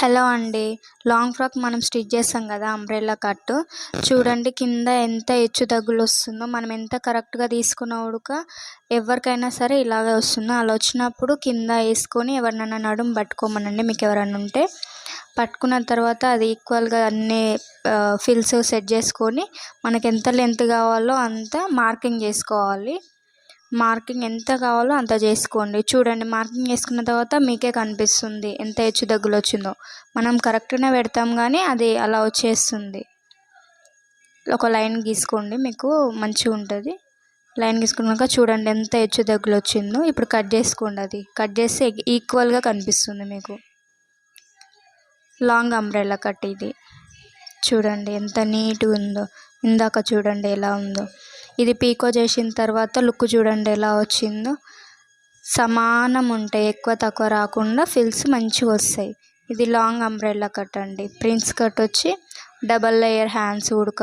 Hello అండి. Long frock మనం stitch చేస్తాం కదా అంబ్రెల్లా కట్. చూడండి కింద ఎంత హెచ్చు తగ్గులొస్తుందో. మనం ఎంత కరెక్ట్‌గా తీసుకున్నా కూడా ఎవరికైనా సరే ఇలాగే వస్తుంది. అలా వచ్చినప్పుడు కింద ఏసుకొని ఎవరినైనా నడుము పట్టుకోమనండి మీకెవరైనా ఉంటే. పట్టుకున్న తర్వాత అది ఈక్వల్‌గా అన్నీ ఫిల్స్ సెట్ చేసుకొని మనకెంత లెంత్ కావాలో అంత మార్కింగ్ చేసుకోవాలి. మార్కింగ్ ఎంత కావాలో అంత చేసుకోండి. చూడండి మార్కింగ్ చేసుకున్న తర్వాత మీకే కనిపిస్తుంది ఎంత హెచ్చు తగ్గులొచ్చిందో. మనం కరెక్ట్‌గానే పెడతాం కానీ అది అలా వచ్చేస్తుంది. ఒక లైన్ గీసుకోండి మీకు మంచిగుంటది. లైన్ గీసుకున్నాక చూడండి ఎంత హెచ్చు తగ్గులొచ్చిందో. ఇప్పుడు కట్ చేసుకోండి. అది కట్ చేస్తే ఈక్వల్‌గా కనిపిస్తుంది మీకు. లాంగ్ అంబ్రెల్లా కట్ ఇది. చూడండి ఎంత నీట్‌గా ఉందో. ఇందాక చూడండి ఎలా ఉందో. ఇది పీకో చేసిన తర్వాత లుక్ చూడండి ఎలా వచ్చిందో. సమానం ఉంటాయి, ఎక్కువ తక్కువ రాకుండా ఫిల్స్ మంచిగా వస్తాయి. ఇది లాంగ్ అంబ్రెల్లా కట్ అండి. ప్రిన్స్ కట్ వచ్చి డబల్ లేయర్ హ్యాండ్స్ ఉడక